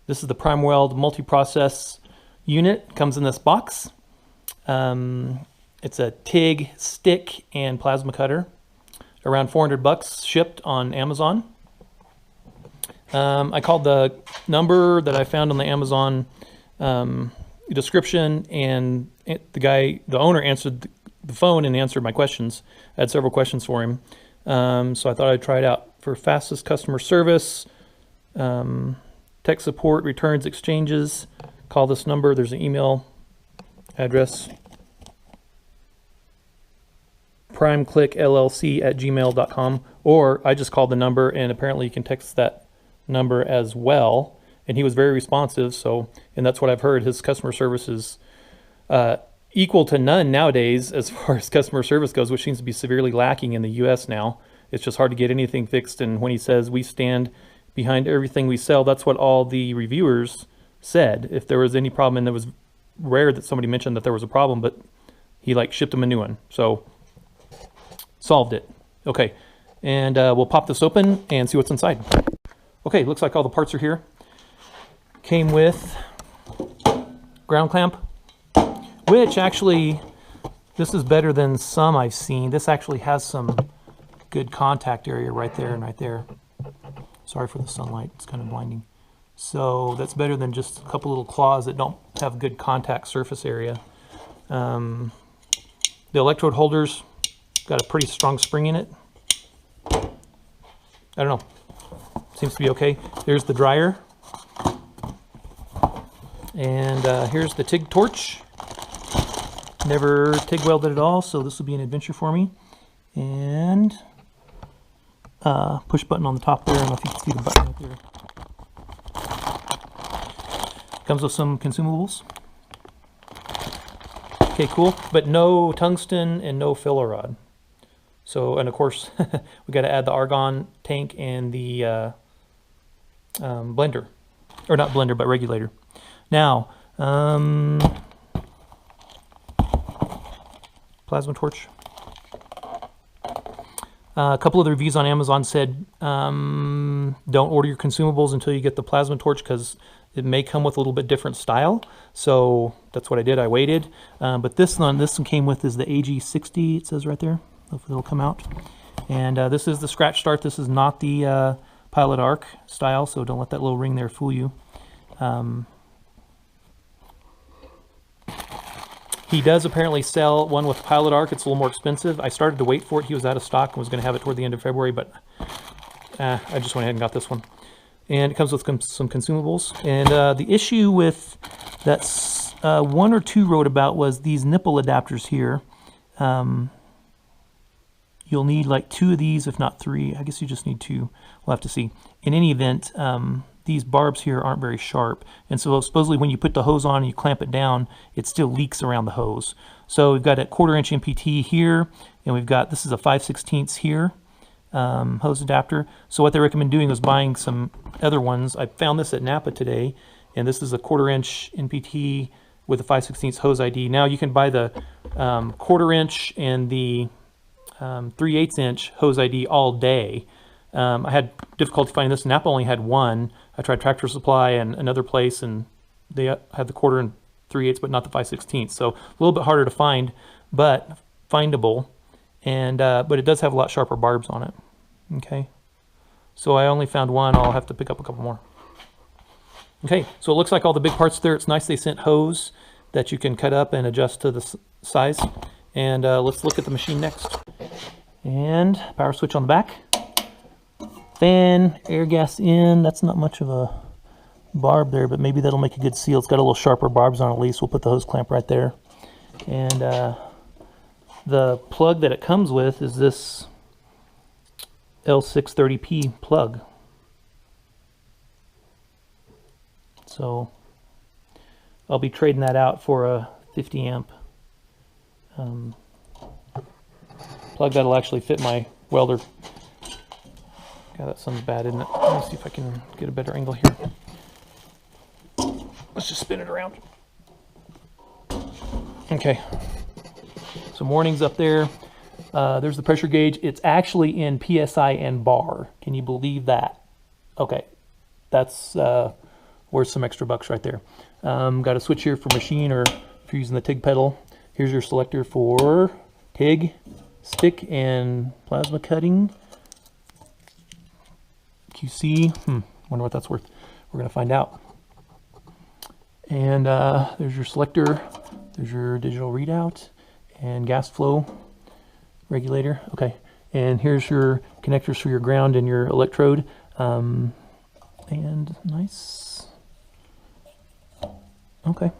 This is the PRIMEWELD multi-process unit. Comes in this box. It's a TIG stick and plasma cutter. Around $400 shipped on Amazon. I called the number that I found on the Amazon description, and the owner answered the phone and answered my questions. I had several questions for him. So I thought I'd try it out. For fastest customer service, tech support, returns, exchanges, call this number. There's an email address, primeclickllc@gmail.com, or I just called the number, and apparently you can text that number as well. And he was very responsive, and that's what I've heard. His customer service is equal to none nowadays as far as customer service goes, which seems to be severely lacking in the US now. It's just hard to get anything fixed, and when he says we stand behind everything we sell, that's what all the reviewers said. If there was any problem, and it was rare that somebody mentioned that there was a problem, but he shipped them a new one, so solved it. Okay, and we'll pop this open and see what's inside. Okay, looks like all the parts are here. Came with ground clamp, which actually, this is better than some I've seen. This actually has some good contact area right there and right there. Sorry for the sunlight, it's kind of blinding. So that's better than just a couple little claws that don't have good contact surface area. The electrode holders got a pretty strong spring in it. I don't know, seems to be okay. There's the dryer. And here's the Tig Torch. Never TIG welded at all, so this will be an adventure for me. And push button on the top there. I don't know if you can see the button right there. Comes with some consumables. Okay, cool. But no tungsten and no filler rod. So, and of course, we got to add the argon tank and the blender, or not blender, but regulator. Now, plasma torch. A couple of the reviews on Amazon said don't order your consumables until you get the plasma torch because it may come with a little bit different style. So that's what I did. I waited. But this one came with is the AG60. It says right there. Hopefully it'll come out. And this is the scratch start. This is not the Pilot Arc style, so don't let that little ring there fool you. He does apparently sell one with Pilot Arc. It's a little more expensive. I started to wait for it. He was out of stock and was going to have it toward the end of February, but I just went ahead and got this one. And it comes with some consumables. And the issue with that one or two wrote about was these nipple adapters here. You'll need like 2 of these, if not 3. I guess you just need 2. We'll have to see. In any event, these barbs here aren't very sharp, and so supposedly when you put the hose on and you clamp it down, it still leaks around the hose. So we've got a 1/4 inch MPT here, and we've got, this is a 5/16 here hose adapter. So what they recommend doing is buying some other ones. I found this at Napa today, and this is a 1/4 inch NPT with a 5/16 hose ID. Now you can buy the 1/4 inch and the 3/8 inch hose ID all day. I had difficulty finding this. Napa only had one. I tried Tractor Supply and another place, and they had the 1/4 and 3/8, but not the 5/16. So a little bit harder to find, but findable. And but it does have a lot sharper barbs on it. Okay, so I only found one. I'll have to pick up a couple more. Okay, so it looks like all the big parts there. It's nice they sent hose that you can cut up and adjust to the size. And let's look at the machine next. And power switch on the back. Fan, air gas in. That's not much of a barb there, but maybe that'll make a good seal. It's got a little sharper barbs on it at least. We'll put the hose clamp right there. And the plug that it comes with is this L630P plug. So I'll be trading that out for a 50 amp plug that'll actually fit my welder. God, that sounds bad, isn't it? Let me see if I can get a better angle here. Let's just spin it around. Okay. So morning's up there. There's the pressure gauge. It's actually in PSI and bar. Can you believe that? Okay. That's or some extra bucks right there. Got a switch here for machine, or if you're using the TIG pedal, here's your selector for TIG, stick, and plasma cutting. QC, wonder what that's worth. We're gonna find out. And there's your selector, there's your digital readout, and gas flow regulator. Okay, and here's your connectors for your ground and your electrode. And nice. Okay,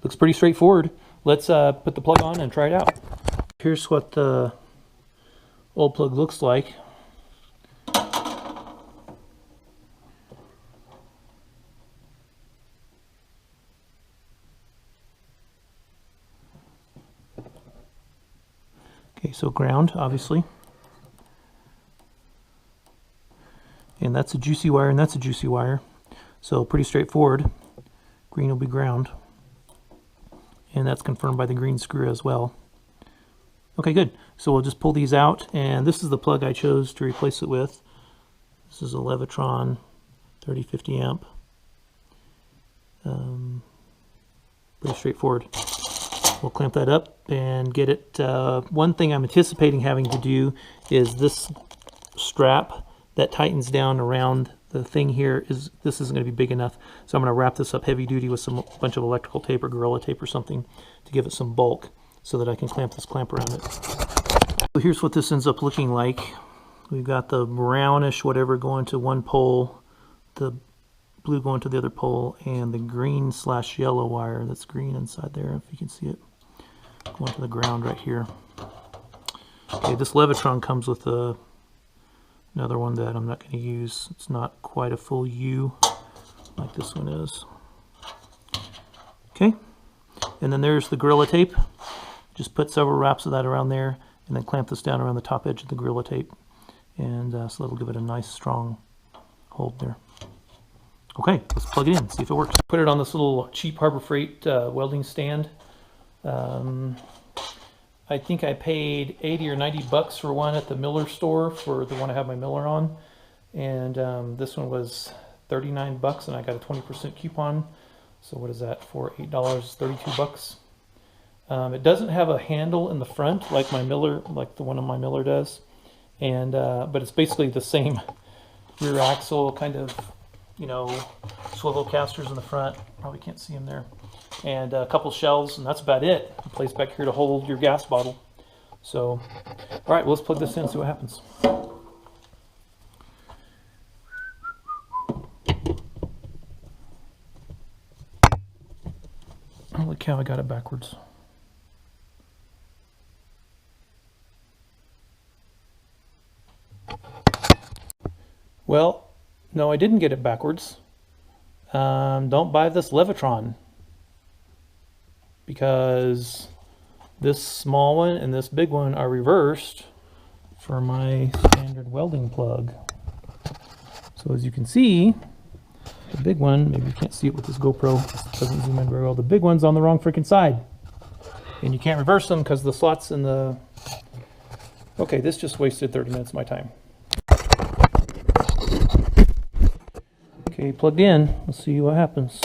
looks pretty straightforward. Let's put the plug on and try it out. Here's what the old plug looks like. Okay, so ground, obviously. And that's a juicy wire, and that's a juicy wire. So pretty straightforward. Green will be ground. And that's confirmed by the green screw as well. Okay, good. So we'll just pull these out, and this is the plug I chose to replace it with. This is a Levitron 3050 amp. Pretty straightforward. We'll clamp that up and get it. One thing I'm anticipating having to do is this strap that tightens down around the thing here, this isn't going to be big enough, so I'm going to wrap this up heavy duty with some bunch of electrical tape or Gorilla tape or something to give it some bulk so that I can clamp this clamp around it. So here's what this ends up looking like. We've got the brownish whatever going to one pole, the blue going to the other pole, and the green / yellow wire that's green inside there, if you can see it, going to the ground right here. Okay, this Levitron comes with another one that I'm not going to use. It's not quite a full U like this one is. Okay, and then there's the Gorilla tape. Just put several wraps of that around there, and then clamp this down around the top edge of the Gorilla tape, and so that'll give it a nice strong hold there. Okay, let's plug it in, see if it works. Put it on this little cheap Harbor Freight welding stand. I think I paid 80 or 90 bucks for one at the Miller store for the one I have my Miller on, and this one was 39 bucks, and I got a 20% coupon. So what is that for? $8, 32 bucks. It doesn't have a handle in the front like my Miller, like the one on my Miller does, and but it's basically the same rear axle, kind of, you know, swivel casters in the front. Probably can't see them there. And a couple shelves, and that's about it. A place back here to hold your gas bottle. So, all right, well, let's plug this in and see what happens. Holy cow, I got it backwards. Well, no, I didn't get it backwards. Don't buy this Levitron, because this small one and this big one are reversed for my standard welding plug. So as you can see, the big one, maybe you can't see it with this GoPro, it doesn't zoom in very well, the big one's on the wrong freaking side. And you can't reverse them because the slots in the... Okay, this just wasted 30 minutes of my time. Okay, plugged in, let's see what happens.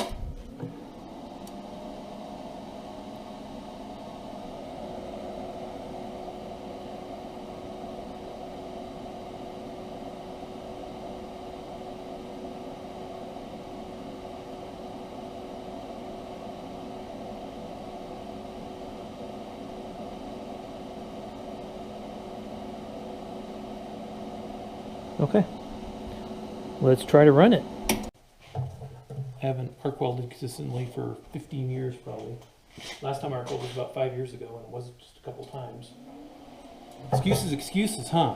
Okay, let's try to run it. I haven't arc welded consistently for 15 years probably. Last time I arc welded was about 5 years ago, and it wasn't just a couple times. Excuses, huh?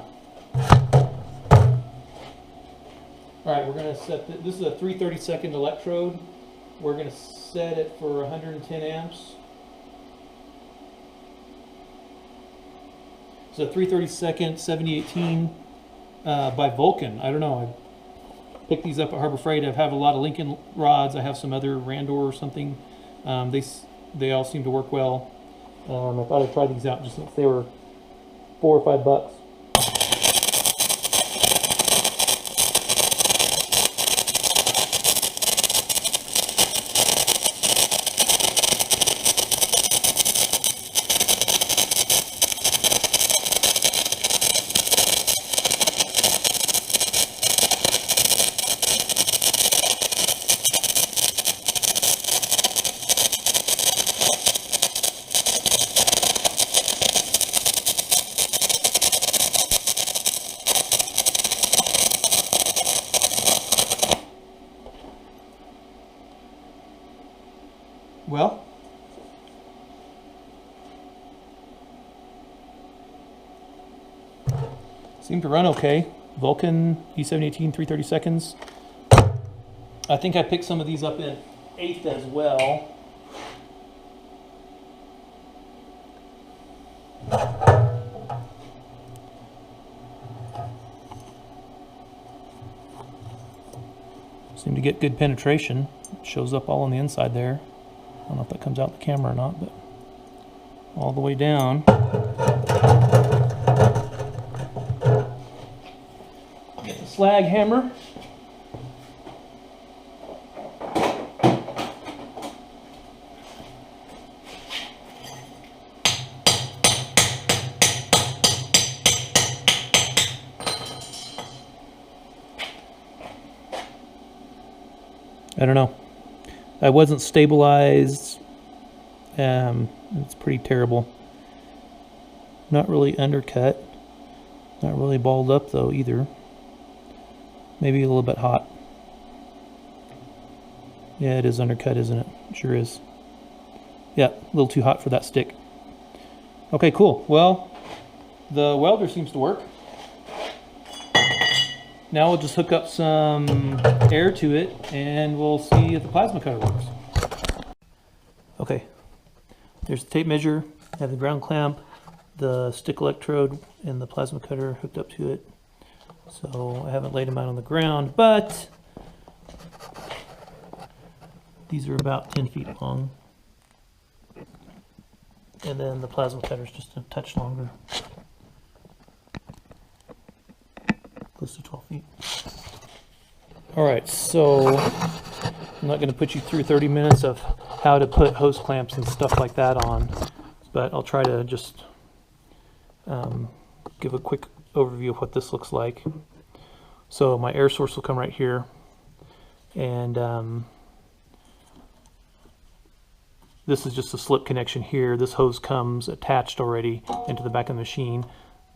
Alright, we're going to set, this is a 3/32 electrode. We're going to set it for 110 amps. It's a 3/32 7018 by Vulcan. I don't know. I picked these up at Harbor Freight. I have a lot of Lincoln rods. I have some other Randor or something. They all seem to work well. I thought I'd try these out just since they were $4 or $5 bucks. Seemed to run okay. Vulcan E718, 330 seconds. I think I picked some of these up in 8th as well. Seem to get good penetration. It shows up all on the inside there. I don't know if that comes out in the camera or not, but all the way down. Get the slag hammer. I don't know. I wasn't stabilized. It's pretty terrible. Not really undercut. Not really balled up though either. Maybe a little bit hot. Yeah, it is undercut, isn't it? It sure is. Yeah, a little too hot for that stick. Okay, cool. Well, the welder seems to work. Now we'll just hook up some air to it and we'll see if the plasma cutter works. Okay, there's the tape measure. I have the ground clamp, the stick electrode, and the plasma cutter hooked up to it. So I haven't laid them out on the ground, but these are about 10 feet long. And then the plasma cutter is just a touch longer. Close to 12 feet. All right, so I'm not going to put you through 30 minutes of how to put hose clamps and stuff like that on, but I'll try to just give a quick overview of what this looks like. So my air source will come right here, and this is just a slip connection here. This hose comes attached already into the back of the machine.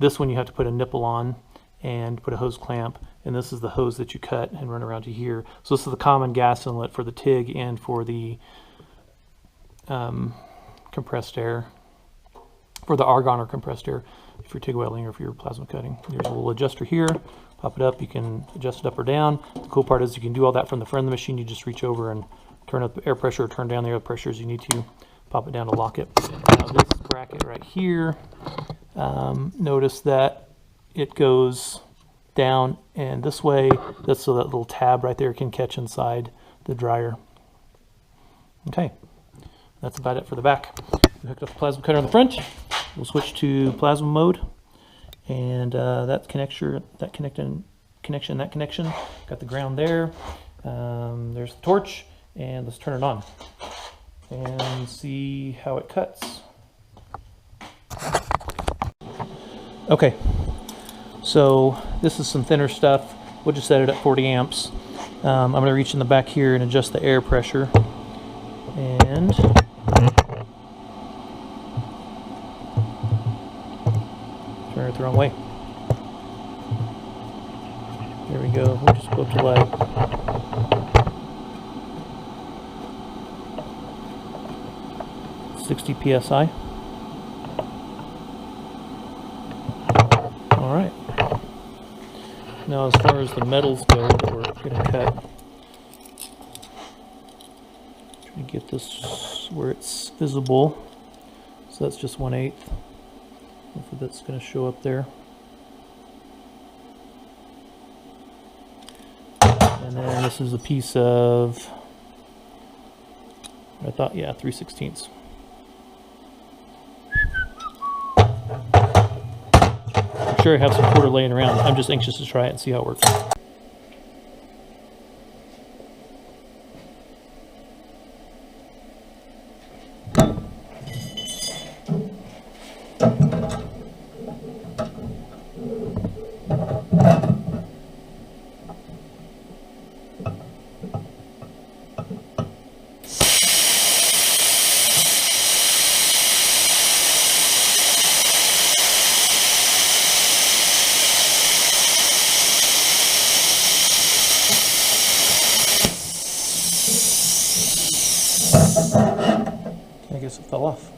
This one you have to put a nipple on and put a hose clamp, and this is the hose that you cut and run around to here. So this is the common gas inlet for the TIG and for the compressed air, for the argon or compressed air, if you're TIG welding or if you're plasma cutting. There's a little adjuster here. Pop it up, you can adjust it up or down. The cool part is you can do all that from the front of the machine. You just reach over and turn up the air pressure or turn down the air pressure as you need to. Pop it down to lock it. Now this bracket right here, notice that it goes down and this way. That's so that little tab right there can catch inside the dryer. Okay, that's about it for the back. We hooked up the plasma cutter on the front. We'll switch to plasma mode, and that connection, got the ground there. There's the torch, and let's turn it on and see how it cuts. Okay. So this is some thinner stuff. We'll just set it at 40 amps. I'm going to reach in the back here and adjust the air pressure. And turn it the wrong way. There we go. We'll just go up to like 60 psi. All right. Now, as far as the metals go that we're going to cut, try to get this where it's visible. So that's just 1/8. Hopefully that's going to show up there. And then this is a piece of, I thought, yeah, 3/16. I'm sure I have some quarter laying around. I'm just anxious to try it and see how it works. I guess it fell off.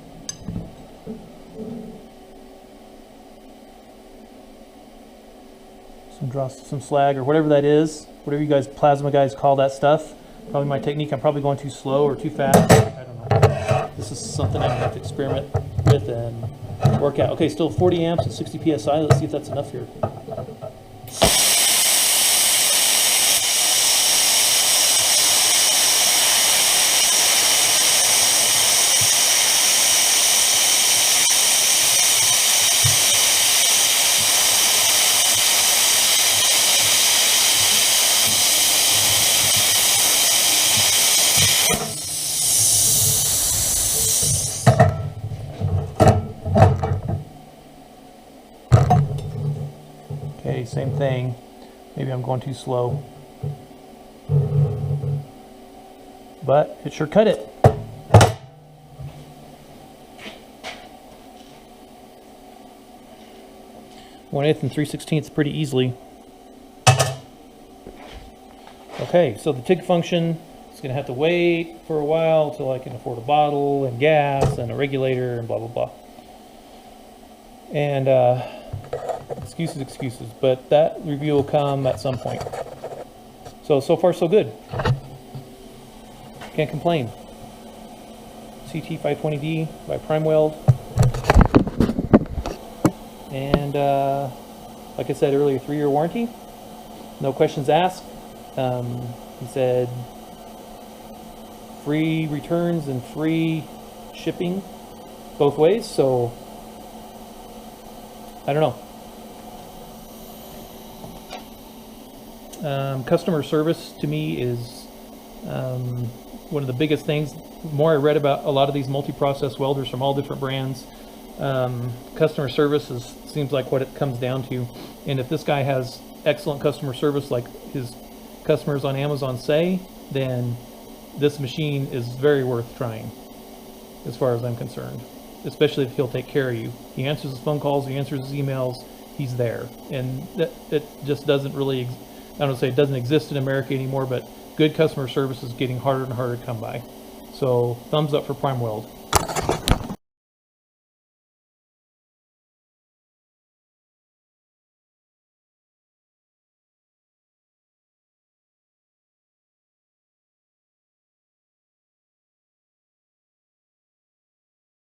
Draw some slag or whatever that is, whatever you guys plasma guys call that stuff. Probably my technique. I'm probably going too slow or too fast. I don't know. This is something I'm gonna have to experiment with and work out. Okay, still 40 amps and 60 psi. Let's see if that's enough here. Okay, same thing. Maybe I'm going too slow. But it sure cut it. 1/8 and 3/16 pretty easily. Okay, so the TIG function is going to have to wait for a while till I can afford a bottle and gas and a regulator and blah blah blah. And excuses, but that review will come at some point. So far so good. Can't complain. CT520D by PRIMEWELD. And like I said earlier, 3-year warranty. No questions asked. He said free returns and free shipping both ways, so I don't know. Customer service to me is one of the biggest things. The more I read about a lot of these multi-process welders from all different brands, customer service seems like what it comes down to. And if this guy has excellent customer service like his customers on Amazon say, then this machine is very worth trying as far as I'm concerned, especially if he'll take care of you. He answers his phone calls, he answers his emails, he's there. And it just doesn't really, I don't say it doesn't exist in America anymore, but good customer service is getting harder and harder to come by. So thumbs up for PRIMEWELD.